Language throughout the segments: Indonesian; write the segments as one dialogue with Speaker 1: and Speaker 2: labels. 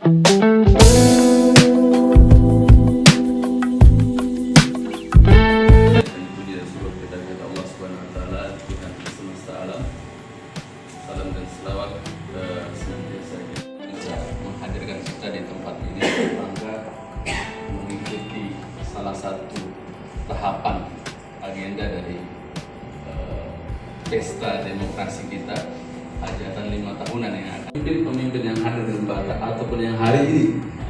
Speaker 1: Salam dan selawat senantiasa kita menghadirkan kita di tempat ini bangga mengikuti salah satu tahapan agenda dari pesta demokrasi kita, hajatan 5 tahunan yang akan. Pemimpin yang hadir di Lembata ataupun yang hari ini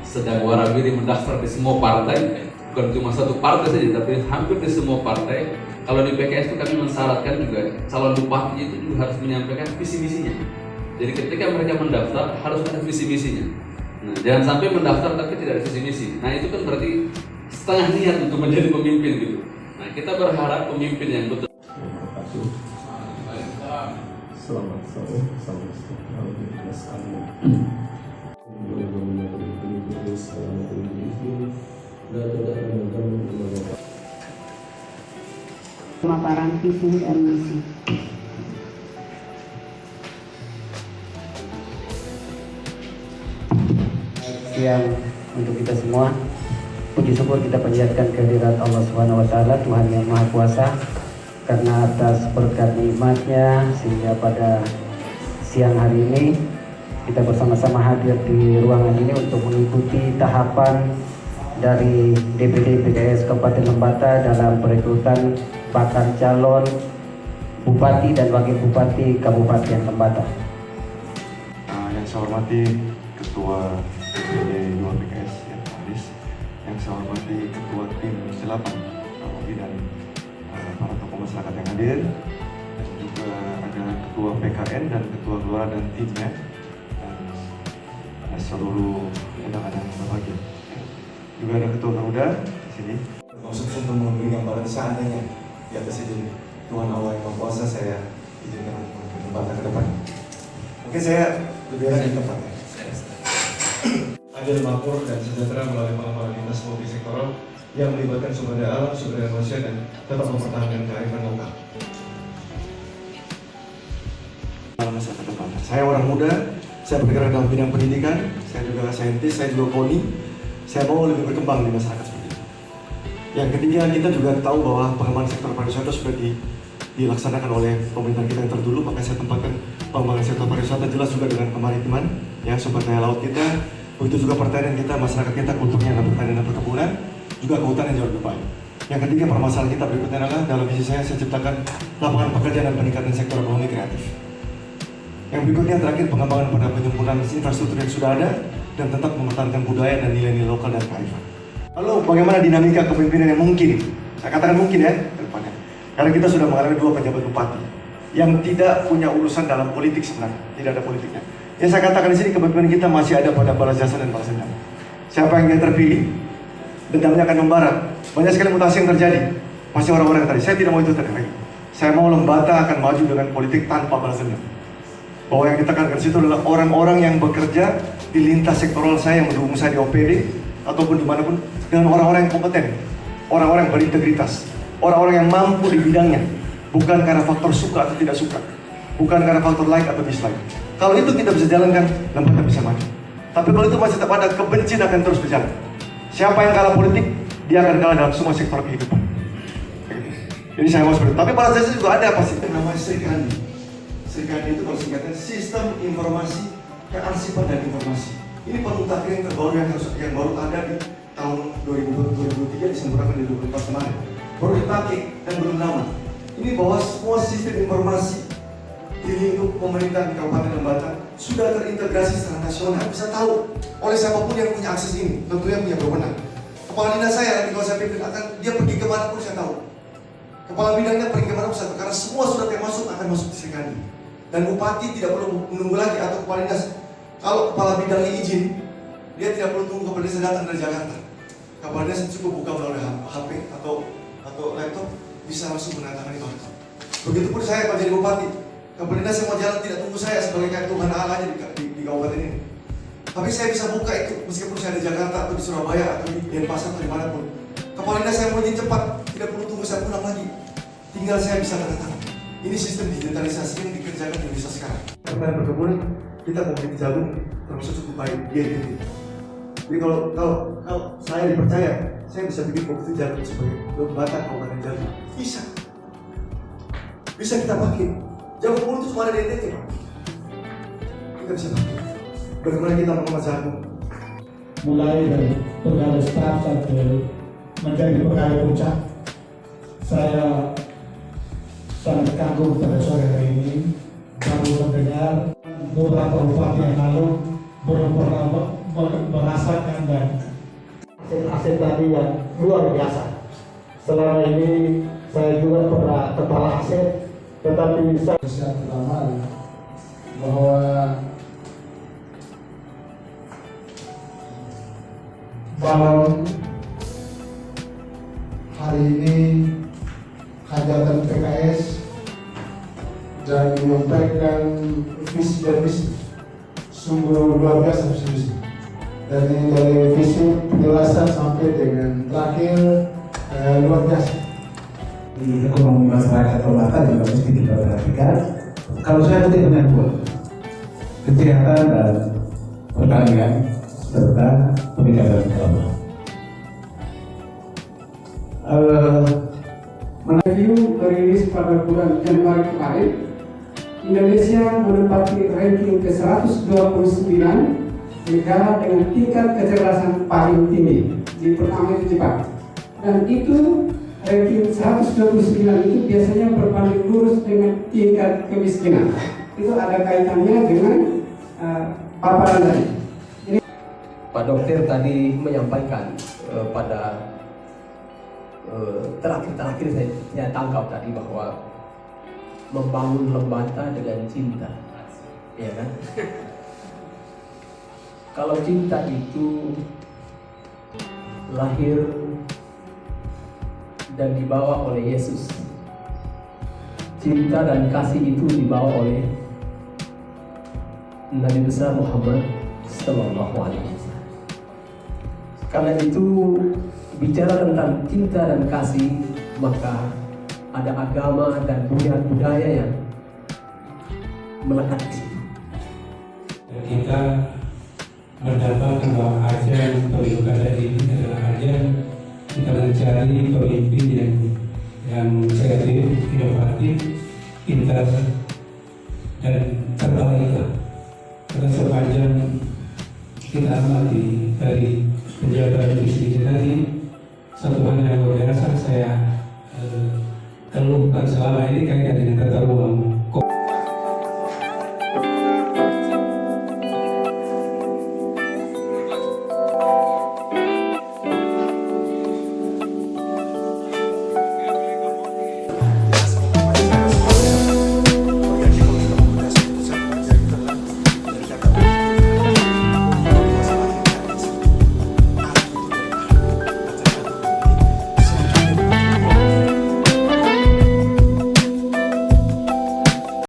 Speaker 1: sedang warawiri mendaftar di semua partai, bukan cuma satu partai saja, tapi hampir di semua partai. Kalau di PKS itu kami mensyaratkan juga calon bupati itu juga harus menyampaikan visi misinya. Jadi ketika mereka mendaftar harus ada visi misinya. Nah, jangan sampai mendaftar tapi tidak ada visi misi. Nah, itu kan berarti setengah niat untuk menjadi pemimpin gitu. Nah, kita berharap pemimpin yang betul.
Speaker 2: Selamat sore, salam sejahtera sekalian.
Speaker 3: Pemaparan visi dan misi. Siang untuk kita semua. Puji syukur kita panjatkan kehadirat Allah Subhanahu wa taala, Tuhan yang Maha Kuasa, karena atas berkat nikmatnya sehingga pada siang hari ini kita bersama-sama hadir di ruangan ini untuk mengikuti tahapan dari DPD PKS Kabupaten Lembata dalam perekrutan bakal calon Bupati dan Wakil Bupati Kabupaten Lembata.
Speaker 2: Yang saya hormati Ketua DPD 2 PKS yang Adis, yang saya hormati Ketua Tim 8 dan para tokoh masyarakat yang hadir, dan juga ada Ketua PKN dan Ketua Gelora dan timnya, dan ada seluruh undangan yang berbahagia. Juga ada Ketua Garuda di sini.
Speaker 4: Maksud untuk memberi gambaran seandainya di atas izin Tuhan Allah yang Maha Kuasa, saya izinkan untuk bertempat ke depan. Mungkin saya lebih lagi tempatnya. Adil, makmur, dan sejahtera melalui pengembangan lintas multisektoral yang melibatkan sumber daya alam, sumber daya manusia, dan tetap mempertahankan kearifan lokal.
Speaker 2: Masa ke depan. Saya orang muda, saya bergerak dalam bidang pendidikan, saya juga saintis, saya juga koni. Saya mau lebih berkembang di masyarakat seperti itu. Yang ketiga, kita juga tahu bahwa pengembangan sektor pariwisata sudah dilaksanakan oleh pemerintah kita yang terdahulu, maka saya tempatkan pengembangan sektor pariwisata jelas juga dengan kemaritiman, ya, sumber daya laut kita, begitu juga pertanian kita, masyarakat kita kulturnya adalah pertanian dan perkebunan, juga kehutanan jauh lebih baik. Yang ketiga, permasalahan kita berikutnya adalah dalam visi saya ciptakan lapangan pekerjaan dan peningkatan sektor ekonomi kreatif. Yang berikutnya terakhir, pengembangan pada penyempurnaan infrastruktur yang sudah ada dan tetap mempertahankan budaya dan nilai-nilai lokal dan kearifan. Lalu bagaimana dinamika kepemimpinan yang mungkin? Saya katakan mungkin ya ke depannya. Karena kita sudah mengalami 2 penjabat bupati yang tidak punya urusan dalam politik sebenarnya, tidak ada politiknya. Yang saya katakan di sini, kepemimpinan kita masih ada pada balas jasa dan balas dendam. Siapa yang terpilih, dendamnya akan membarat. Banyak sekali mutasi yang terjadi. Masih orang-orang yang tadi. Saya tidak mau itu terjadi. Saya mau Lembata akan maju dengan politik tanpa balas dendam. Bahwa yang kita tekankan di situ adalah orang-orang yang bekerja di lintas sektoral saya yang mendukung saya di OPD ataupun dimanapun, dengan orang-orang yang kompeten, orang-orang yang berintegritas, orang-orang yang mampu di bidangnya, bukan karena faktor suka atau tidak suka, bukan karena faktor like atau dislike. Kalau itu kita bisa jalankan, Lembata bisa maju. Tapi kalau itu masih tetap ada, kebencian akan terus berjalan. Siapa yang kalah politik, dia akan kalah dalam semua sektor kehidupan. Jadi saya mau seperti itu. Tapi pada saya juga ada apa sih? Namanya Serikandi. Serikandi itu kalau singkatnya Sistem Informasi Kearsipan dan Informasi. Ini pemutakhiran yang terbaru yang baru ada di tahun 2003, disempurnakan di 2004 kemarin. Baru dipakai dan belum lama. Ini bahwa semua sistem informasi di lingkup pemerintah di Kabupaten Lembata sudah terintegrasi secara nasional, bisa tahu oleh siapapun yang punya akses ini, tentunya punya berwenang. Kepala dinas saya nanti kalau saya pimpin akan dia pergi kemana pun saya tahu. Kepala bidangnya pergi kemana pun saya tahu, karena semua surat yang masuk akan masuk di Serikandi. Dan bupati tidak perlu menunggu lagi atau kepala dinas. Kalau kepala bidangnya izin, dia tidak perlu tunggu kepala dinas datang dari Jakarta. Kepala dinas cukup buka melalui HP atau laptop, bisa langsung menandatangani barcode. Begitupun saya kalau jadi bupati, kepala dinas yang mau jalan tidak tunggu saya sebagai Tuhan Allah aja di kabupaten ini. Tapi saya bisa buka itu meskipun saya di Jakarta atau di Surabaya atau di Denpasar atau dimanapun. Kepala dinas yang mau izin cepat, tidak perlu tunggu saya pulang lagi. Tinggal saya bisa tanda tangan. Ini sistem digitalisasi yang dikerjakan di Indonesia sekarang. Pertanian perkebunan, kita komoditi jagung termasuk cukup baik di NTT. Jadi kalau saya dipercaya, saya bisa bikin kopi itu Jambi sebagai jembatan Kabupaten Jambi. Bisa kita pakai. Jamu Kumur itu cuma ada di NTT, Pak. Kita bisa pakai. Bagaimana kita mengemas jamu?
Speaker 5: Mulai dari pegawai staf sampai menjadi pegawai puncak, saya sangat kagum pada sore hari ini baru mendengar beberapa bupati yang lalu belum pernah merasakan dan aset tadi yang luar biasa. Selama ini saya juga pernah kepala aset, tetapi saya pertama bahwa malam hari ini hajatan PKS dan menyampaikan visi dan misi sungguh luar biasa visi. Dari visi penjelasan sampai dengan terakhir luar biasa.
Speaker 6: Di ekonomi masyarakat Permata juga mesti kita perhatikan. Kalau saya tidak dengan dua, kesehatan dan pertanian serta pendidikan agama.
Speaker 7: Review rilis pada bulan Januari kemarin, Indonesia menempati ranking ke-129 negara dengan tingkat kecerdasan paling tinggi. Di pertama itu Jepang. Dan itu ranking 129 itu biasanya berbanding lurus dengan tingkat kemiskinan. Itu ada kaitannya dengan paparan tadi.
Speaker 8: Pak Dokter tadi menyampaikan pada terakhir saya tangkap tadi bahwa membangun lembaga dengan cinta, ya kan? Kalau cinta itu lahir dan dibawa oleh Yesus, cinta dan kasih itu dibawa oleh Nabi besar Muhammad Sallallahu Alaihi Wasallam. Karena itu bicara tentang cinta dan kasih, maka ada agama dan budaya yang melekat di situ.
Speaker 5: Kita mendapatkan bahwa ajaran pilkada ini adalah ajaran kita mencari pemimpin yang kreatif, inovatif, pintar, dan terbaik. Karena sepanjang kita amati dari penjabat visi tadi, satu hal yang luar biasa saya keluhkan selama ini kaitan dengan tata ruang